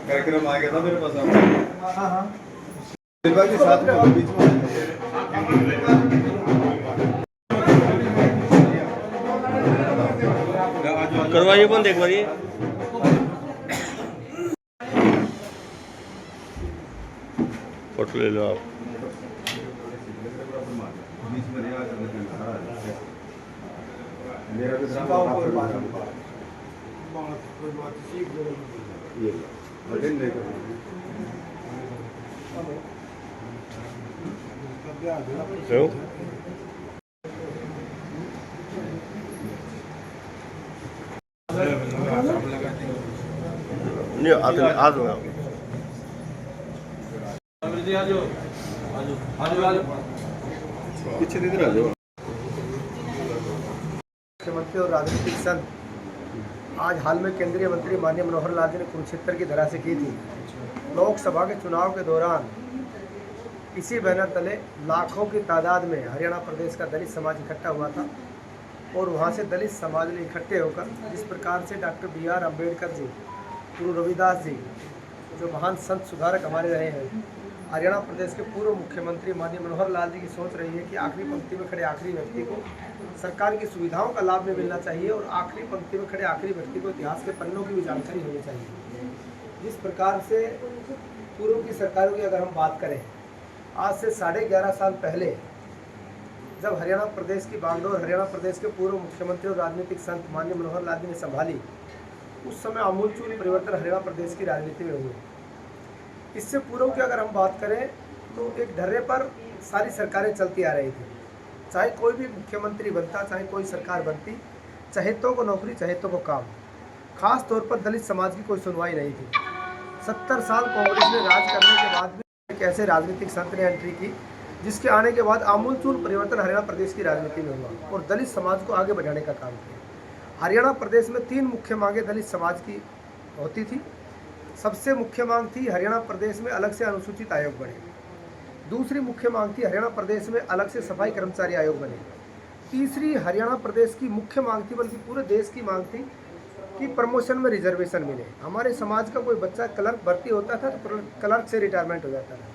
कार्यक्रम आ गया था मेरे पास। हाँ जी साथ में बीच में करवाइए बंद एक बार ये। फोटो ले लो आप। बीच में मेरा ये बटन देखो नहीं आ दूंगा। पीछे इधर आ जाओ। मुख्यमंत्री और राजनीतिक संत आज हाल में केंद्रीय मंत्री माननीय मनोहर लाल जी ने कुरुक्षेत्र की धरा से की थी। लोकसभा के चुनाव के दौरान इसी बैनर तले लाखों की तादाद में हरियाणा प्रदेश का दलित समाज इकट्ठा हुआ था और वहां से दलित समाज ने इकट्ठे होकर जिस प्रकार से डॉक्टर B.R. अम्बेडकर जी, गुरु रविदास जी जो महान संत सुधारक हमारे रहे हैं, हरियाणा प्रदेश के पूर्व मुख्यमंत्री माननीय मनोहर लाल जी की सोच रही है कि आखिरी पंक्ति में खड़े आखिरी व्यक्ति को सरकार की सुविधाओं का लाभ में मिलना चाहिए और आखिरी पंक्ति में खड़े आखिरी व्यक्ति को इतिहास के पन्नों की भी जानकारी होनी चाहिए। जिस प्रकार से पूर्व की सरकारों की अगर हम बात करें, आज से 11.5 साल पहले जब हरियाणा प्रदेश की बागडोर हरियाणा प्रदेश के पूर्व मुख्यमंत्री और राजनीतिक संत माननीय मनोहर लाल जी ने संभाली, उस समय आमूलचूल परिवर्तन हरियाणा प्रदेश की राजनीति में हुए। इससे पूर्व की अगर हम बात करें तो एक ढर्रे पर सारी सरकारें चलती आ रही थी। चाहे कोई भी मुख्यमंत्री बनता, चाहे कोई सरकार बनती, चहेतों को नौकरी चहेतों को काम। खास तौर पर दलित समाज की कोई सुनवाई नहीं थी। 70 साल कांग्रेस ने राज करने के बाद भी एक ऐसे राजनीतिक संत ने एंट्री की जिसके आने के बाद आमूलचूल परिवर्तन हरियाणा प्रदेश की राजनीति में हुआ और दलित समाज को आगे बढ़ाने का काम किया। हरियाणा प्रदेश में 3 मुख्य मांगें दलित समाज की होती थी। सबसे मुख्य मांग थी हरियाणा प्रदेश में अलग से अनुसूचित आयोग बने। दूसरी मुख्य मांग थी हरियाणा प्रदेश में अलग से सफाई कर्मचारी आयोग बने। तीसरी हरियाणा प्रदेश की मुख्य मांग थी, बल्कि पूरे देश की मांग थी कि प्रमोशन में रिजर्वेशन मिले। हमारे समाज का कोई बच्चा क्लर्क भर्ती होता था तो क्लर्क से रिटायरमेंट हो जाता था,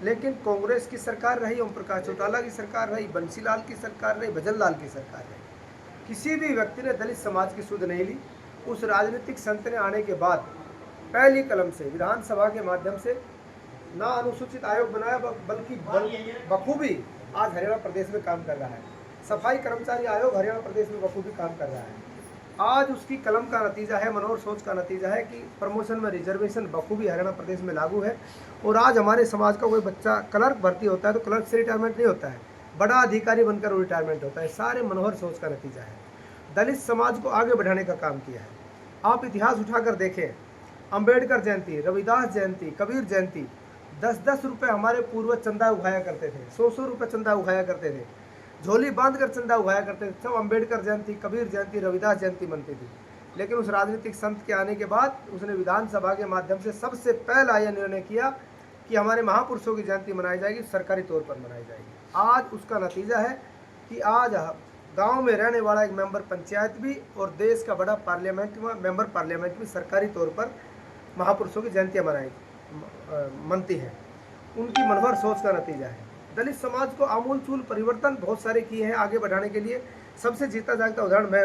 लेकिन कांग्रेस की सरकार रही, ओम प्रकाश चौटाला की सरकार रही, बंसीलाल की सरकार रही, भजन लाल की सरकार रही, किसी भी व्यक्ति ने दलित समाज की सुध नहीं ली। उस राजनीतिक संत ने आने के बाद पहली कलम से विधानसभा के माध्यम से ना अनुसूचित आयोग बनाया, बल्कि बखूबी आज हरियाणा प्रदेश में काम कर रहा है। सफाई कर्मचारी आयोग हरियाणा प्रदेश में बखूबी काम कर रहा है। आज उसकी कलम का नतीजा है, मनोहर सोच का नतीजा है कि प्रमोशन में रिजर्वेशन बखूबी हरियाणा प्रदेश में लागू है। और आज हमारे समाज का कोई बच्चा क्लर्क भर्ती होता है तो क्लर्क से रिटायरमेंट नहीं होता है, बड़ा अधिकारी बनकर रिटायरमेंट होता है। सारे मनोहर सोच का नतीजा है। दलित समाज को आगे बढ़ाने का काम किया है। आप इतिहास उठाकर देखें, अम्बेडकर जयंती, रविदास जयंती, कबीर जयंती, 10-10 रुपये हमारे पूर्वज चंदा उगाया करते थे, 100-100 रुपये चंदा उगाया करते थे, झोली बांध कर चंदा उगाया करते थे। सब अम्बेडकर जयंती, कबीर जयंती, रविदास जयंती मनती थी। लेकिन उस राजनीतिक संत के आने के बाद उसने विधानसभा के माध्यम से सबसे पहला यह निर्णय किया कि हमारे महापुरुषों की जयंती मनाई जाएगी, सरकारी तौर पर मनाई जाएगी। आज उसका नतीजा है कि आज गांव में रहने वाला एक मेंबर पंचायत भी और देश का बड़ा पार्लियामेंट में मेंबर पार्लियामेंट भी सरकारी तौर पर महापुरुषों की जयंतियाँ मनती हैं। उनकी मनोहर सोच का नतीजा है। दलित समाज को आमूलचूल परिवर्तन बहुत सारे किए हैं आगे बढ़ाने के लिए। सबसे जीता जागता उदाहरण मैं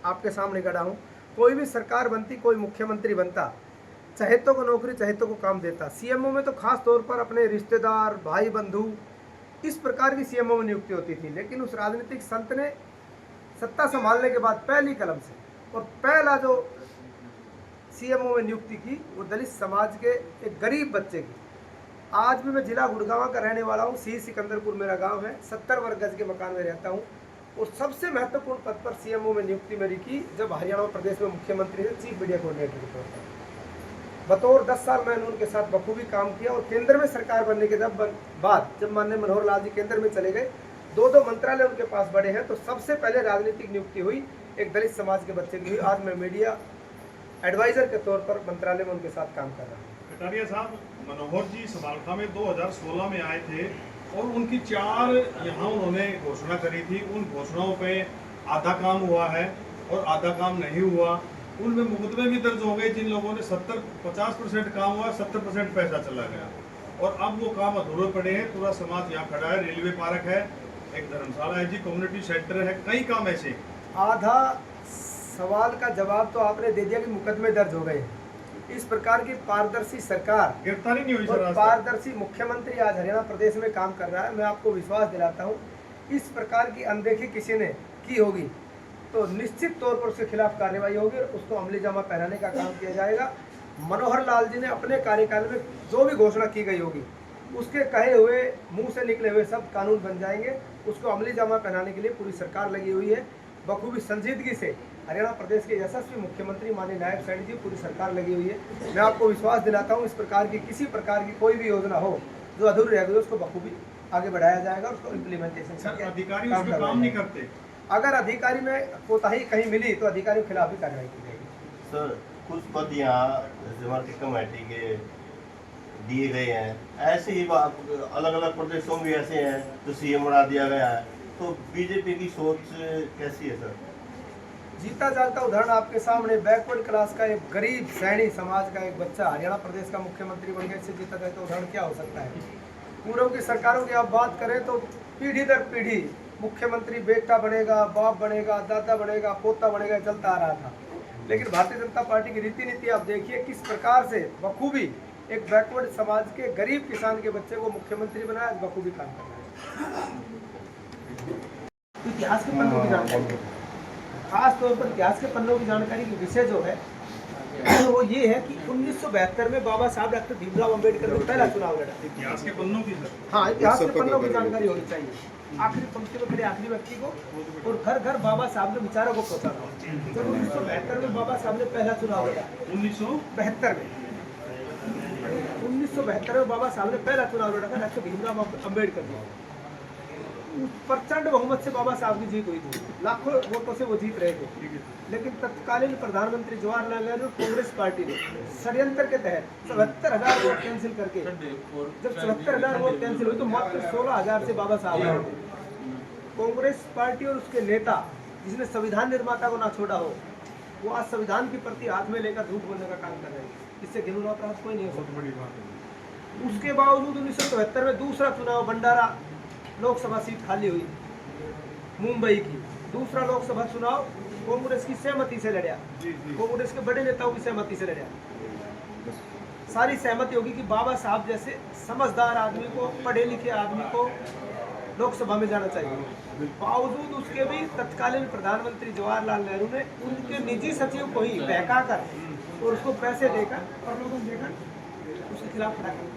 आपके सामने खड़ा हूँ। कोई भी सरकार बनती, कोई मुख्यमंत्री बनता, चहेतों को नौकरी चहेतों को काम देता। सीएमओ में तो खास तौर पर अपने रिश्तेदार, भाई बंधु, इस प्रकार की सीएमओ में नियुक्ति होती थी। लेकिन उस राजनीतिक संत ने सत्ता संभालने के बाद पहली कलम से और पहला जो सीएमओ में नियुक्ति की वो दलित समाज के एक गरीब बच्चे की। आज भी मैं जिला गुड़गांव का रहने वाला हूँ, सी सिकंदरपुर मेरा गांव है, 70 वर्ग गज के मकान में रहता हूँ और सबसे महत्वपूर्ण पद पर सीएमओ में नियुक्ति मेरी की जब हरियाणा प्रदेश में मुख्यमंत्री थे, चीफ मीडिया कोऑर्डिनेटर के तौर पर। बतौर 10 साल मैंने उनके साथ बखूबी काम किया और केंद्र में सरकार बनने के बाद जब माननीय मनोहर लाल जी केंद्र में चले गए, 2 मंत्रालय उनके पास बड़े हैं, तो सबसे पहले राजनीतिक नियुक्ति हुई एक दलित समाज के बच्चे की हुई। आज मैं मीडिया एडवाइजर के तौर पर मंत्रालय में उनके साथ काम कर रहा हूँ। कटारिया साहब, मनोहर जी समालखा में 2016 में आए थे और उनकी 4 यहाँ उन्होंने घोषणा करी थी। उन घोषणाओं पे आधा काम हुआ है और आधा काम नहीं हुआ। उनमें मुकदमे भी दर्ज हो गए जिन लोगों ने 50% काम हुआ, 70% पैसा चला गया और अब वो काम अधूरे पड़े हैं। पूरा समाज यहाँ खड़ा है, रेलवे पार्क है, एक धर्मशाला है जी, कम्युनिटी सेंटर है, कई काम ऐसे। आधा सवाल का जवाब तो आपने दे दिया कि मुकदमे दर्ज हो गए। इस प्रकार की पारदर्शी सरकार, गिरफ्तारी नहीं हुई सर और आज तक। पारदर्शी मुख्यमंत्री आज हरियाणा प्रदेश में काम कर रहा है। मैं आपको विश्वास दिलाता हूँ, इस प्रकार की अनदेखी किसी ने की होगी तो निश्चित तौर पर उसके खिलाफ कार्रवाई होगी और उसको अमली जामा पहनाने का काम किया जाएगा। मनोहर लाल जी ने अपने कार्यकाल में जो भी घोषणा की गई होगी उसके कहे हुए, मुंह से निकले हुए सब कानून बन जाएंगे। उसको अमली जामा पहनाने के लिए पूरी सरकार लगी हुई है। बखूबी संजीदगी से हरियाणा प्रदेश के यशस्वी मुख्यमंत्री माननीय नायब सैनी जी, पूरी सरकार लगी हुई है। मैं आपको विश्वास दिलाता हूँ, इस प्रकार की किसी प्रकार की कोई भी योजना हो जो अधूरी रह गई उसको बखूबी आगे बढ़ाया जाएगा, उसको इम्प्लीमेंटेशन सर अधिकारी उसमें काम नहीं करते। अगर अधिकारी में कोताही कहीं मिली तो अधिकारियों के खिलाफ भी कार्रवाई की जाएगी। सर कुछ पद यहाँ जैसे हमारे कमेटी के दिए गए हैं, ऐसे ही अलग अलग प्रदेशों में भी ऐसे हैं तो सीएम बना दिया गया है, तो बीजेपी की सोच कैसी है सर? जीता जागता उदाहरण आपके सामने, बैकवर्ड क्लास का एक गरीब सैनी समाज का एक बच्चा हरियाणा प्रदेश का मुख्यमंत्री बन गया। इससे जीता जागता उदाहरण क्या हो सकता है? पूर्व की सरकारों की आप बात करें तो पीढ़ी दर पीढ़ी मुख्यमंत्री बेटा बनेगा, बाप बनेगा, दादा बनेगा, पोता बनेगा, चलता आ रहा था। लेकिन भारतीय जनता पार्टी की रीति नीति आप देखिए किस प्रकार से बखूबी एक बैकवर्ड समाज के गरीब किसान के बच्चे को मुख्यमंत्री बनाया, बखूबी काम कर रहा है। इतिहास के पन्नों की जानकारी, खास तौर पर इतिहास के पन्नों की जानकारी की विषय जो है वो ये है कि 1972 में बाबा साहब डॉक्टर भीमराव अंबेडकर ने पहला चुनाव लड़ा। इतिहास के पन्नों की सर। हाँ, इतिहास के पन्नों की जानकारी होनी चाहिए। आखिरी पंक्ति में खड़े आखिरी व्यक्ति को और घर घर बाबा साहब ने विचारों को पहुंचाना। जब 1972 में बाबा साहब ने पहला चुनाव लड़ा, 1972 में बाबा साहब ने पहला चुनाव लड़ा था डॉक्टर भीमराव अंबेडकर जी। प्रचंड बहुमत से बाबा साहब की जीत हुई थी, लाखों वोटों से वो जीत रहे थे। लेकिन तत्कालीन प्रधानमंत्री जवाहरलाल नेहरू कांग्रेस पार्टी ने षड्यंत्र के तहत 77,000 वोट कैंसिल करके, जब 77,000 वोट कैंसिल हुई तो मात्र 16,000 से बाबा साहब आए थे। कांग्रेस पार्टी और उसके नेता जिसने संविधान निर्माता को ना छोड़ा हो, वो आज संविधान के प्रति हाथ में लेकर झूठ बोलने का काम कर रहे हैं। इससे घिनौना अपराध कोई नहीं हो सकता। बड़ी बात है। उसके बावजूद 1972 में दूसरा चुनाव भंडारा लोकसभा सीट खाली हुई मुंबई की, दूसरा लोकसभा चुनाव कांग्रेस की सहमति से लड़ा, कांग्रेस के बड़े नेताओं की सहमति से लड़ा। सारी सहमति होगी कि बाबा साहब जैसे समझदार आदमी को, पढ़े लिखे आदमी को लोकसभा में जाना चाहिए। बावजूद उसके भी तत्कालीन प्रधानमंत्री जवाहरलाल नेहरू ने उनके निजी सचिव को ही बहका कर और उसको पैसे देकर, प्रलोभन देकर उसके खिलाफ खड़ा किया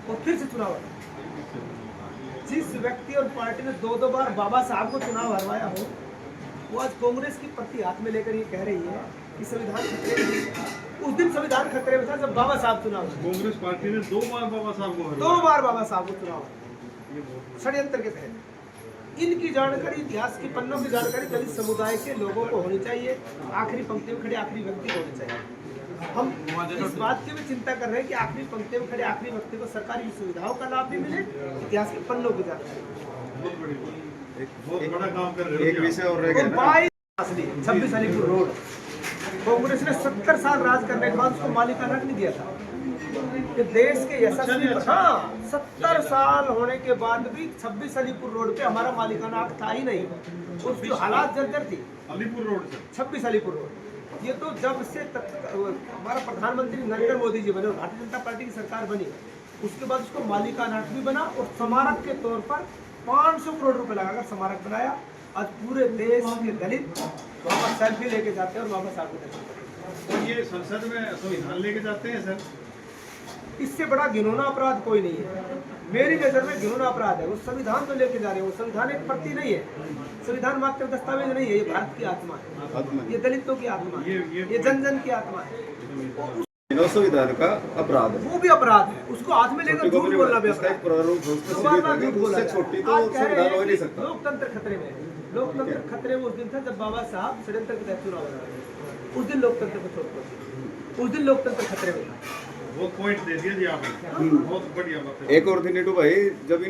और फिर से चुनाव लड़ा। जिस व्यक्ति और पार्टी ने 2 बार बाबा साहब को चुनाव हरवाया हो, वो आज कांग्रेस की प्रति हाथ में लेकर ये कह रही है कि संविधान खतरे में है। उस दिन संविधान खतरे में था जब बाबा साहब चुनाव, कांग्रेस पार्टी ने 2 बार बाबा साहब को 2 बार बाबा साहब को चुनाव षड्यंत्र के तहत। इनकी जानकारी, इतिहास की पन्नों की जानकारी दलित समुदाय के लोगों को होनी चाहिए। आखिरी पंक्ति में खड़े आखिरी व्यक्ति को होनी चाहिए। हम इस बात की भी चिंता कर रहे हैं कि आखिरी पंक्ति में खड़े आखिरी व्यक्ति को सरकारी सुविधाओं का लाभ भी मिले, इतिहास के पन्नों की जानकारी। बहुत बड़ा काम कर रहे एक हो। विषय और रह गया ना, 26 अलीपुर रोड कांग्रेस ने 70 साल राज करने के बाद उसको मालिकाना नहीं दिया था। कि देश के यशस्वी, हाँ, 70 साल होने के बाद भी 26 अलीपुर रोड पे हमारा मालिकाना हक था ही नहीं। उसकी हालात जर्जर थी। अलीपुर रोड से 26 अलीपुर रोड, ये तो जब से हमारा प्रधानमंत्री नरेंद्र मोदी जी बने और भारतीय जनता पार्टी की सरकार बनी, उसके बाद उसको मालिकाना हक भी बना और स्मारक के तौर पर 500 करोड़ रुपए लगाकर स्मारक बनाया। आज पूरे देश के दलित वहाँ पर सेल्फी लेके जाते हैं और वापस आगे जाते हैं। और ये संसद में संविधान लेके जाते हैं सर। इससे बड़ा घिनौना अपराध कोई नहीं है। मेरी नज़र में घिनौना अपराध है। वो संविधान तो लेके जा रहे हैं, वो संविधान एक प्रति नहीं है, संविधान मात्र दस्तावेज नहीं है, ये भारत की आत्मा है, ये दलितों की आत्मा है, ये जन जन की आत्मा है। संविधान का अपराध है, वो भी अपराध है। उसको हाथ में लेकर झूठ बोलना भी अपराध है। छोटी तो संविधान हो नहीं सकता। लोकतंत्र खतरे में है। लोकतंत्र खतरे में उस दिन था जब बाबा साहब षड्यंत्र के तहत चुनाव लड़ा। उस दिन लोकतंत्र को छोड़ दो, उस दिन लोकतंत्र खतरे में था। वो पॉइंट दे दिया जी आपने, बहुत बढ़िया बात है। एक और थी नीटू भाई, जब